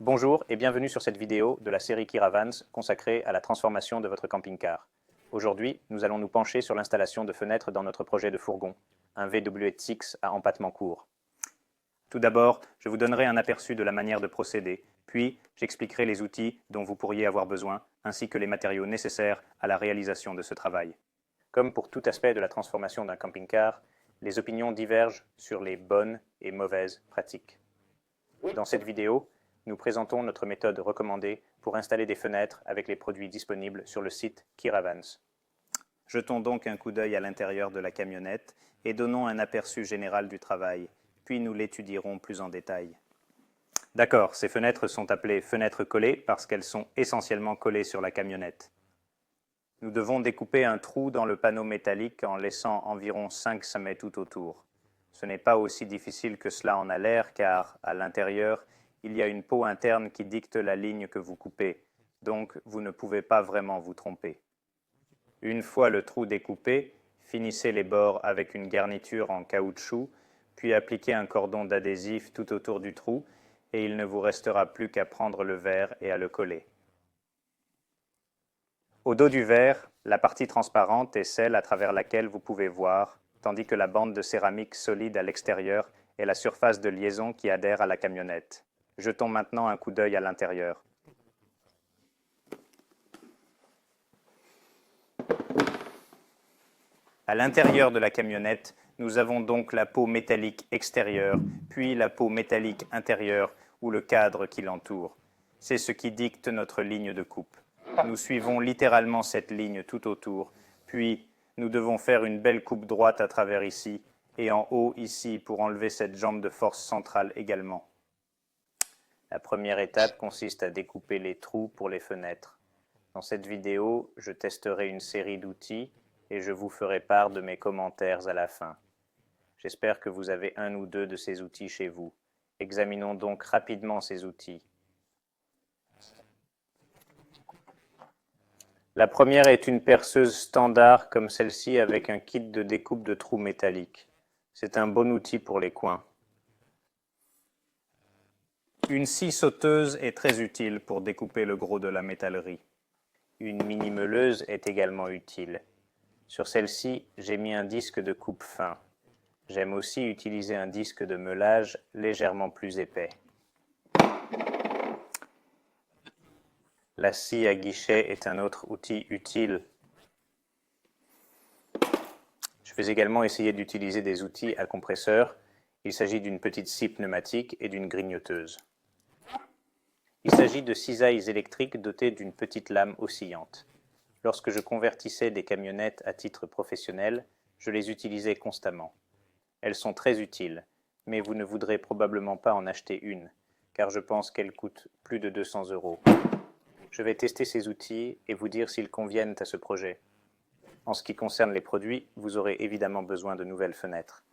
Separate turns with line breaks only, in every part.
Bonjour et bienvenue sur cette vidéo de la série Kiravans consacrée à la transformation de votre camping-car. Aujourd'hui, nous allons nous pencher sur l'installation de fenêtres dans notre projet de fourgon, un VW6 à empattement court. Tout d'abord, je vous donnerai un aperçu de la manière de procéder, puis j'expliquerai les outils dont vous pourriez avoir besoin, ainsi que les matériaux nécessaires à la réalisation de ce travail. Comme pour tout aspect de la transformation d'un camping-car, les opinions divergent sur les bonnes et mauvaises pratiques. Dans cette vidéo, nous présentons notre méthode recommandée pour installer des fenêtres avec les produits disponibles sur le site Kiravans. Jetons donc un coup d'œil à l'intérieur de la camionnette et donnons un aperçu général du travail, puis nous l'étudierons plus en détail. D'accord, ces fenêtres sont appelées fenêtres collées parce qu'elles sont essentiellement collées sur la camionnette. Nous devons découper un trou dans le panneau métallique en laissant environ 5 cm tout autour. Ce n'est pas aussi difficile que cela en a l'air car, à l'intérieur, il y a une peau interne qui dicte la ligne que vous coupez, donc vous ne pouvez pas vraiment vous tromper. Une fois le trou découpé, finissez les bords avec une garniture en caoutchouc, puis appliquez un cordon d'adhésif tout autour du trou et il ne vous restera plus qu'à prendre le verre et à le coller. Au dos du verre, la partie transparente est celle à travers laquelle vous pouvez voir, tandis que la bande de céramique solide à l'extérieur est la surface de liaison qui adhère à la camionnette. Jetons maintenant un coup d'œil à l'intérieur. À l'intérieur de la camionnette, nous avons donc la peau métallique extérieure, puis la peau métallique intérieure ou le cadre qui l'entoure. C'est ce qui dicte notre ligne de coupe. Nous suivons littéralement cette ligne tout autour, puis nous devons faire une belle coupe droite à travers ici, et en haut ici pour enlever cette jambe de force centrale également. La première étape consiste à découper les trous pour les fenêtres. Dans cette vidéo, je testerai une série d'outils et je vous ferai part de mes commentaires à la fin. J'espère que vous avez un ou deux de ces outils chez vous. Examinons donc rapidement ces outils. La première est une perceuse standard comme celle-ci avec un kit de découpe de trous métalliques. C'est un bon outil pour les coins. Une scie sauteuse est très utile pour découper le gros de la métallerie. Une mini-meuleuse est également utile. Sur celle-ci, j'ai mis un disque de coupe fin. J'aime aussi utiliser un disque de meulage légèrement plus épais. La scie à guichet est un autre outil utile. Je vais également essayer d'utiliser des outils à compresseur. Il s'agit d'une petite scie pneumatique et d'une grignoteuse. Il s'agit de cisailles électriques dotées d'une petite lame oscillante. Lorsque je convertissais des camionnettes à titre professionnel, je les utilisais constamment. Elles sont très utiles, mais vous ne voudrez probablement pas en acheter une, car je pense qu'elles coûtent plus de 200 €. Je vais tester ces outils et vous dire s'ils conviennent à ce projet. En ce qui concerne les produits, vous aurez évidemment besoin de nouvelles fenêtres.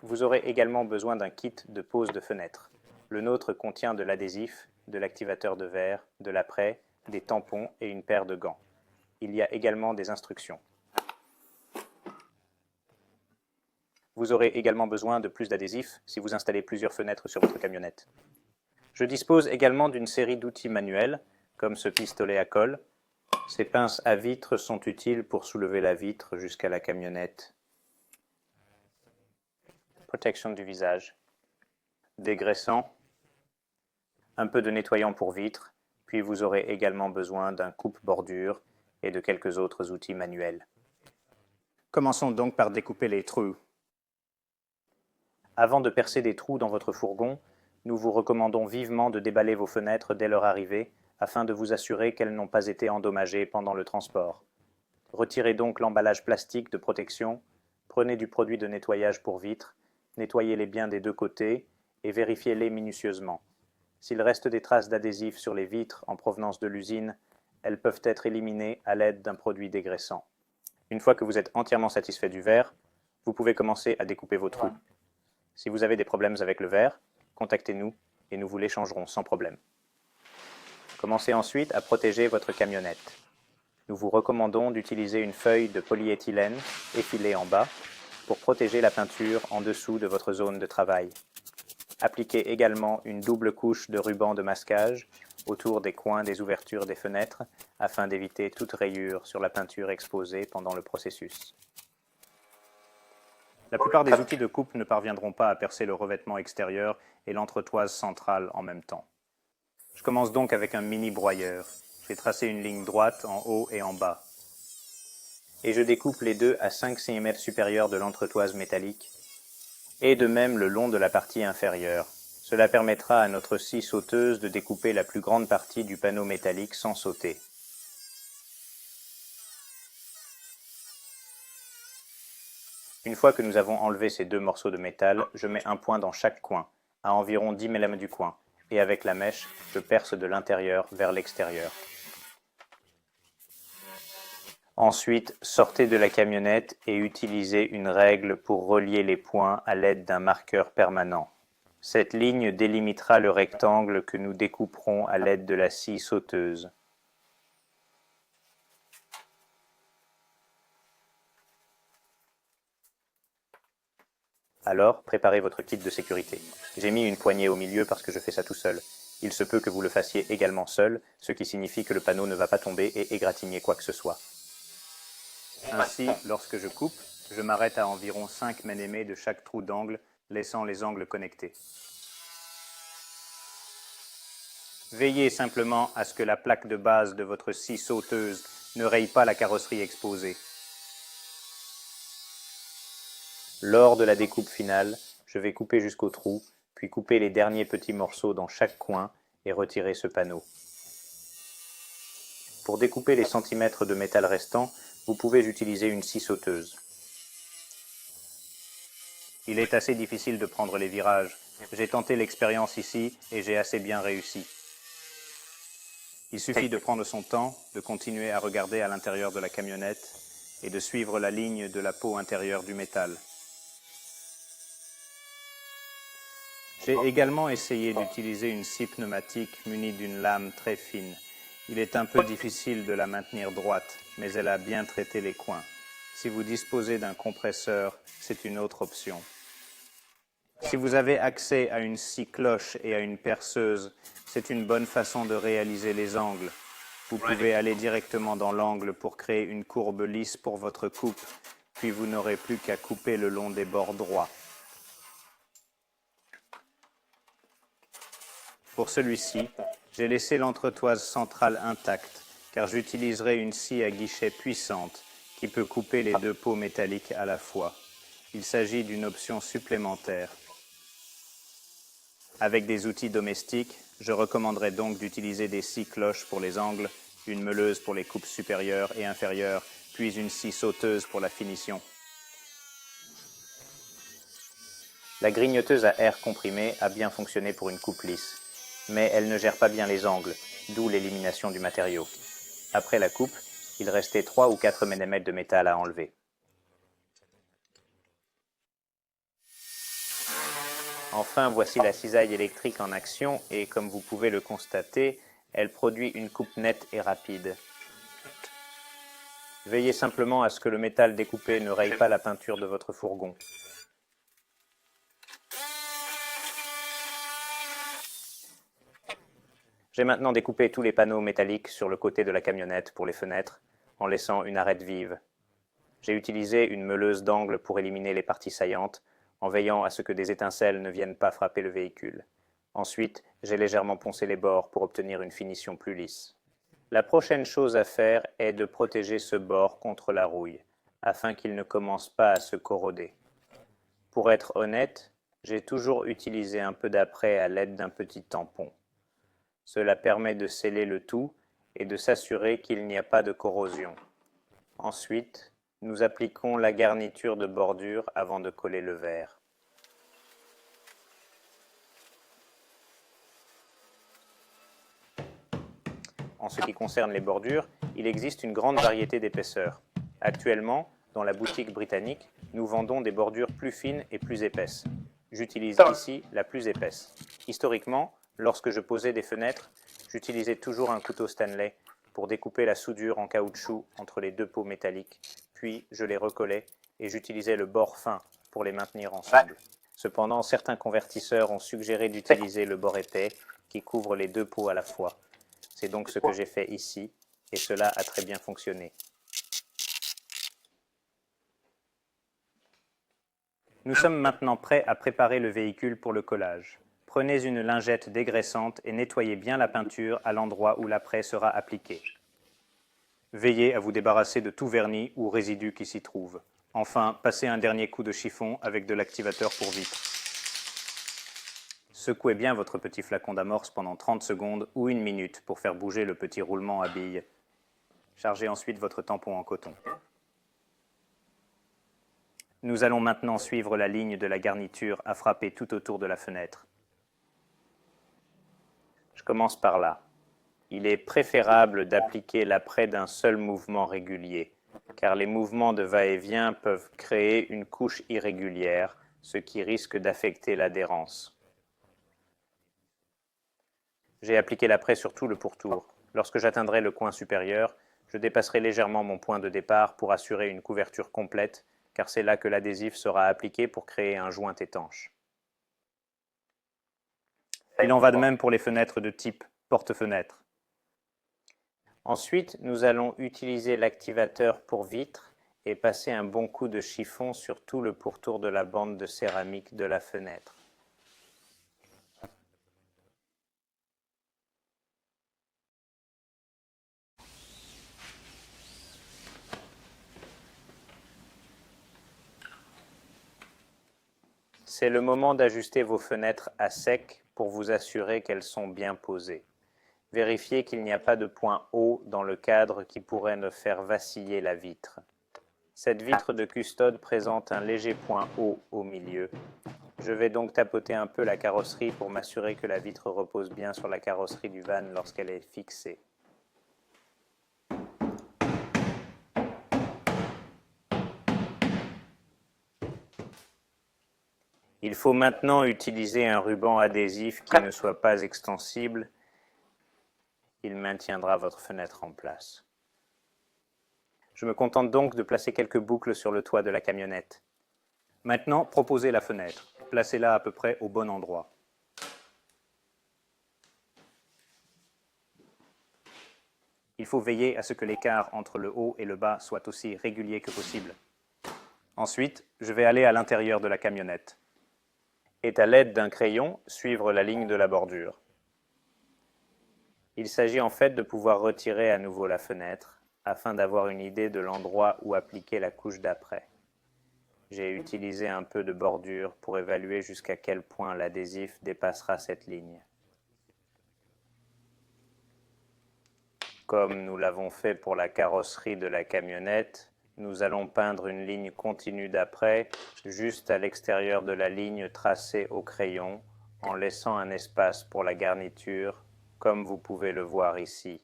Vous aurez également besoin d'un kit de pose de fenêtre. Le nôtre contient de l'adhésif, de l'activateur de verre, de l'apprêt, des tampons et une paire de gants. Il y a également des instructions. Vous aurez également besoin de plus d'adhésif si vous installez plusieurs fenêtres sur votre camionnette. Je dispose également d'une série d'outils manuels, comme ce pistolet à colle. Ces pinces à vitre sont utiles pour soulever la vitre jusqu'à la camionnette. Protection du visage. Dégraissant. Un peu de nettoyant pour vitres, puis vous aurez également besoin d'un coupe-bordure et de quelques autres outils manuels. Commençons donc par découper les trous. Avant de percer des trous dans votre fourgon, nous vous recommandons vivement de déballer vos fenêtres dès leur arrivée afin de vous assurer qu'elles n'ont pas été endommagées pendant le transport. Retirez donc l'emballage plastique de protection, prenez du produit de nettoyage pour vitres, nettoyez-les bien des deux côtés et vérifiez-les minutieusement. S'il reste des traces d'adhésif sur les vitres en provenance de l'usine, elles peuvent être éliminées à l'aide d'un produit dégraissant. Une fois que vous êtes entièrement satisfait du verre, vous pouvez commencer à découper vos trous. Si vous avez des problèmes avec le verre, contactez-nous et nous vous l'échangerons sans problème. Commencez ensuite à protéger votre camionnette. Nous vous recommandons d'utiliser une feuille de polyéthylène effilée en bas pour protéger la peinture en dessous de votre zone de travail. Appliquez également une double couche de ruban de masquage autour des coins des ouvertures des fenêtres afin d'éviter toute rayure sur la peinture exposée pendant le processus. La plupart des outils de coupe ne parviendront pas à percer le revêtement extérieur et l'entretoise centrale en même temps. Je commence donc avec un mini broyeur. J'ai tracé une ligne droite en haut et en bas. Et je découpe les deux à 5 cm supérieurs de l'entretoise métallique, et de même le long de la partie inférieure. Cela permettra à notre scie sauteuse de découper la plus grande partie du panneau métallique sans sauter. Une fois que nous avons enlevé ces deux morceaux de métal, je mets un point dans chaque coin, à environ 10 mm du coin, et avec la mèche, je perce de l'intérieur vers l'extérieur. Ensuite, sortez de la camionnette et utilisez une règle pour relier les points à l'aide d'un marqueur permanent. Cette ligne délimitera le rectangle que nous découperons à l'aide de la scie sauteuse. Alors, préparez votre kit de sécurité. J'ai mis une poignée au milieu parce que je fais ça tout seul. Il se peut que vous le fassiez également seul, ce qui signifie que le panneau ne va pas tomber et égratigner quoi que ce soit. Ainsi, lorsque je coupe, je m'arrête à environ 5 mm de chaque trou d'angle, laissant les angles connectés. Veillez simplement à ce que la plaque de base de votre scie sauteuse ne raye pas la carrosserie exposée. Lors de la découpe finale, je vais couper jusqu'au trou, puis couper les derniers petits morceaux dans chaque coin et retirer ce panneau. Pour découper les centimètres de métal restants, vous pouvez utiliser une scie sauteuse. Il est assez difficile de prendre les virages. J'ai tenté l'expérience ici et j'ai assez bien réussi. Il suffit de prendre son temps, de continuer à regarder à l'intérieur de la camionnette et de suivre la ligne de la peau intérieure du métal. J'ai également essayé d'utiliser une scie pneumatique munie d'une lame très fine. Il est un peu difficile de la maintenir droite, mais elle a bien traité les coins. Si vous disposez d'un compresseur, c'est une autre option. Si vous avez accès à une scie cloche et à une perceuse, c'est une bonne façon de réaliser les angles. Vous pouvez aller directement dans l'angle pour créer une courbe lisse pour votre coupe, puis vous n'aurez plus qu'à couper le long des bords droits. Pour celui-ci, j'ai laissé l'entretoise centrale intacte, car j'utiliserai une scie à guichet puissante qui peut couper les deux peaux métalliques à la fois. Il s'agit d'une option supplémentaire. Avec des outils domestiques, je recommanderais donc d'utiliser des scies cloches pour les angles, une meuleuse pour les coupes supérieures et inférieures, puis une scie sauteuse pour la finition. La grignoteuse à air comprimé a bien fonctionné pour une coupe lisse, mais elle ne gère pas bien les angles, d'où l'élimination du matériau. Après la coupe, il restait 3 ou 4 mm de métal à enlever. Enfin, voici la cisaille électrique en action et comme vous pouvez le constater, elle produit une coupe nette et rapide. Veillez simplement à ce que le métal découpé ne raye pas la peinture de votre fourgon. J'ai maintenant découpé tous les panneaux métalliques sur le côté de la camionnette pour les fenêtres, en laissant une arête vive. J'ai utilisé une meuleuse d'angle pour éliminer les parties saillantes, en veillant à ce que des étincelles ne viennent pas frapper le véhicule. Ensuite, j'ai légèrement poncé les bords pour obtenir une finition plus lisse. La prochaine chose à faire est de protéger ce bord contre la rouille, afin qu'il ne commence pas à se corroder. Pour être honnête, j'ai toujours utilisé un peu d'apprêt à l'aide d'un petit tampon. Cela permet de sceller le tout et de s'assurer qu'il n'y a pas de corrosion. Ensuite, nous appliquons la garniture de bordure avant de coller le verre. En ce qui concerne les bordures, il existe une grande variété d'épaisseurs. Actuellement, dans la boutique britannique, nous vendons des bordures plus fines et plus épaisses. J'utilise ici la plus épaisse. Historiquement, lorsque je posais des fenêtres, j'utilisais toujours un couteau Stanley pour découper la soudure en caoutchouc entre les deux peaux métalliques, puis je les recollais et j'utilisais le bord fin pour les maintenir ensemble. Cependant, certains convertisseurs ont suggéré d'utiliser le bord épais qui couvre les deux pots à la fois. C'est donc ce que j'ai fait ici, et cela a très bien fonctionné. Nous sommes maintenant prêts à préparer le véhicule pour le collage. Prenez une lingette dégraissante et nettoyez bien la peinture à l'endroit où l'apprêt sera appliqué. Veillez à vous débarrasser de tout vernis ou résidus qui s'y trouvent. Enfin, passez un dernier coup de chiffon avec de l'activateur pour vitres. Secouez bien votre petit flacon d'amorce pendant 30 secondes ou 1 minute pour faire bouger le petit roulement à billes. Chargez ensuite votre tampon en coton. Nous allons maintenant suivre la ligne de la garniture à frapper tout autour de la fenêtre. Je commence par là. Il est préférable d'appliquer l'apprêt d'un seul mouvement régulier, car les mouvements de va-et-vient peuvent créer une couche irrégulière, ce qui risque d'affecter l'adhérence. J'ai appliqué l'apprêt sur tout le pourtour. Lorsque j'atteindrai le coin supérieur, je dépasserai légèrement mon point de départ pour assurer une couverture complète, car c'est là que l'adhésif sera appliqué pour créer un joint étanche. Il en va de même pour les fenêtres de type porte-fenêtre. Ensuite, nous allons utiliser l'activateur pour vitre et passer un bon coup de chiffon sur tout le pourtour de la bande de céramique de la fenêtre. C'est le moment d'ajuster vos fenêtres à sec pour vous assurer qu'elles sont bien posées. Vérifiez qu'il n'y a pas de point haut dans le cadre qui pourrait ne faire vaciller la vitre. Cette vitre de custode présente un léger point haut au milieu. Je vais donc tapoter un peu la carrosserie pour m'assurer que la vitre repose bien sur la carrosserie du van lorsqu'elle est fixée. Il faut maintenant utiliser un ruban adhésif qui ne soit pas extensible. Il maintiendra votre fenêtre en place. Je me contente donc de placer quelques boucles sur le toit de la camionnette. Maintenant, proposez la fenêtre. Placez-la à peu près au bon endroit. Il faut veiller à ce que l'écart entre le haut et le bas soit aussi régulier que possible. Ensuite, je vais aller à l'intérieur de la camionnette. Et à l'aide d'un crayon, suivre la ligne de la bordure. Il s'agit en fait de pouvoir retirer à nouveau la fenêtre, afin d'avoir une idée de l'endroit où appliquer la couche d'après. J'ai utilisé un peu de bordure pour évaluer jusqu'à quel point l'adhésif dépassera cette ligne. Comme nous l'avons fait pour la carrosserie de la camionnette, nous allons peindre une ligne continue d'après, juste à l'extérieur de la ligne tracée au crayon, en laissant un espace pour la garniture, comme vous pouvez le voir ici.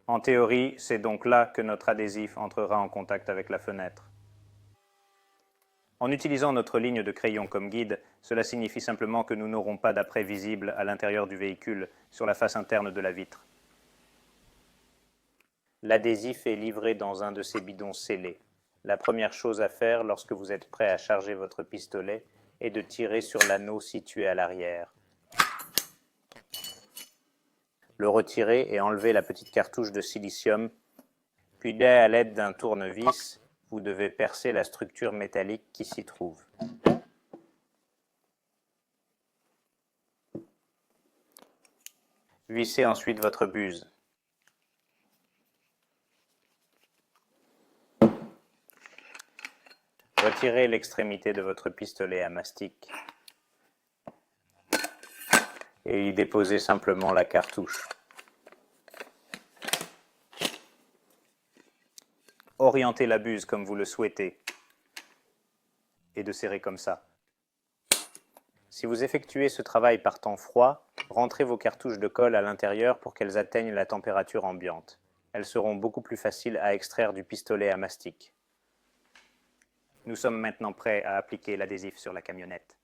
En théorie, c'est donc là que notre adhésif entrera en contact avec la fenêtre. En utilisant notre ligne de crayon comme guide, cela signifie simplement que nous n'aurons pas d'apprêt visible à l'intérieur du véhicule, sur la face interne de la vitre. L'adhésif est livré dans un de ces bidons scellés. La première chose à faire lorsque vous êtes prêt à charger votre pistolet est de tirer sur l'anneau situé à l'arrière. Le retirer et enlever la petite cartouche de silicium, puis à l'aide d'un tournevis, vous devez percer la structure métallique qui s'y trouve. Vissez ensuite votre buse. Retirez l'extrémité de votre pistolet à mastic et y déposez simplement la cartouche. Orientez la buse comme vous le souhaitez et de serrer comme ça. Si vous effectuez ce travail par temps froid, rentrez vos cartouches de colle à l'intérieur pour qu'elles atteignent la température ambiante. Elles seront beaucoup plus faciles à extraire du pistolet à mastic. Nous sommes maintenant prêts à appliquer l'adhésif sur la camionnette.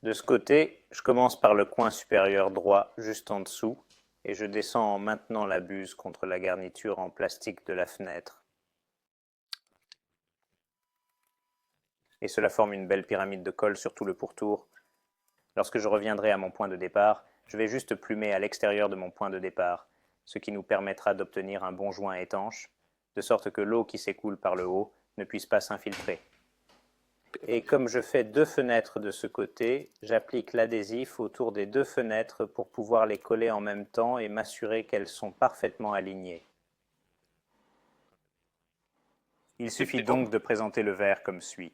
De ce côté, je commence par le coin supérieur droit, juste en dessous, et je descends en maintenant la buse contre la garniture en plastique de la fenêtre. et cela forme une belle pyramide de colle sur tout le pourtour. Lorsque je reviendrai à mon point de départ, je vais juste plumer à l'extérieur de mon point de départ, ce qui nous permettra d'obtenir un bon joint étanche, de sorte que l'eau qui s'écoule par le haut ne puisse pas s'infiltrer. Et comme je fais 2 fenêtres de ce côté, j'applique l'adhésif autour des 2 fenêtres pour pouvoir les coller en même temps et m'assurer qu'elles sont parfaitement alignées. Il suffit donc de présenter le verre comme suit.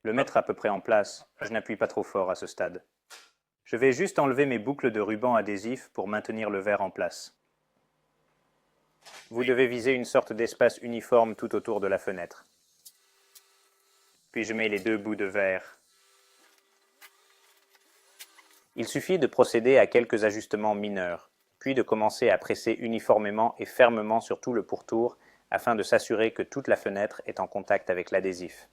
Le mettre à peu près en place, je n'appuie pas trop fort à ce stade. Je vais juste enlever mes boucles de ruban adhésif pour maintenir le verre en place. Vous devez viser une sorte d'espace uniforme tout autour de la fenêtre. Puis je mets les 2 bouts de verre. Il suffit de procéder à quelques ajustements mineurs, puis de commencer à presser uniformément et fermement sur tout le pourtour afin de s'assurer que toute la fenêtre est en contact avec l'adhésif.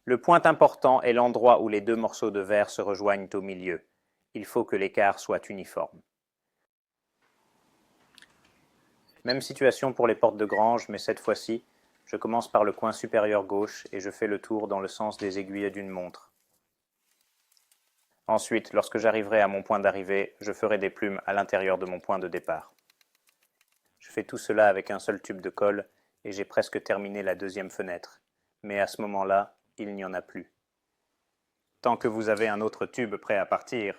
Le point important est l'endroit où les 2 morceaux de verre se rejoignent au milieu. Il faut que l'écart soit uniforme. Même situation pour les portes de grange, mais cette fois-ci, je commence par le coin supérieur gauche et je fais le tour dans le sens des aiguilles d'une montre. Ensuite, lorsque j'arriverai à mon point d'arrivée, je ferai des plumes à l'intérieur de mon point de départ. Je fais tout cela avec un seul tube de colle et j'ai presque terminé la 2e fenêtre. Mais à ce moment-là, il n'y en a plus. Tant que vous avez un autre tube prêt à partir,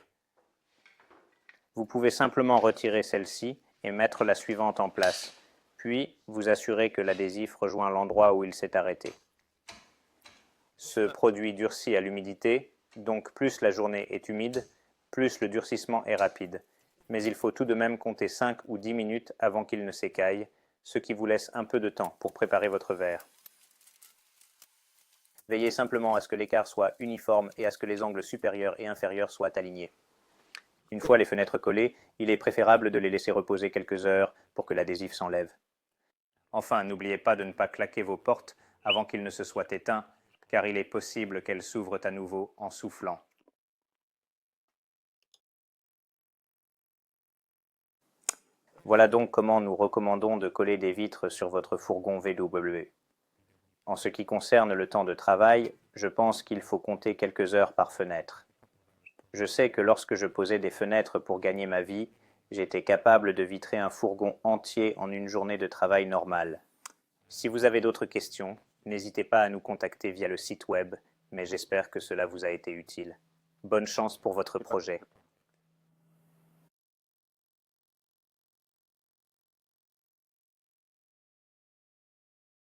vous pouvez simplement retirer celle-ci et mettre la suivante en place, puis vous assurer que l'adhésif rejoint l'endroit où il s'est arrêté. Ce produit durcit à l'humidité, donc plus la journée est humide, plus le durcissement est rapide. Mais il faut tout de même compter 5 ou 10 minutes avant qu'il ne s'écaille, ce qui vous laisse un peu de temps pour préparer votre verre. Veillez simplement à ce que l'écart soit uniforme et à ce que les angles supérieurs et inférieurs soient alignés. Une fois les fenêtres collées, il est préférable de les laisser reposer quelques heures pour que l'adhésif s'enlève. Enfin, n'oubliez pas de ne pas claquer vos portes avant qu'ils ne se soient éteints, car il est possible qu'elles s'ouvrent à nouveau en soufflant. Voilà donc comment nous recommandons de coller des vitres sur votre fourgon VW. En ce qui concerne le temps de travail, je pense qu'il faut compter quelques heures par fenêtre. Je sais que lorsque je posais des fenêtres pour gagner ma vie, j'étais capable de vitrer un fourgon entier en une journée de travail normale. Si vous avez d'autres questions, n'hésitez pas à nous contacter via le site web, mais j'espère que cela vous a été utile. Bonne chance pour votre projet.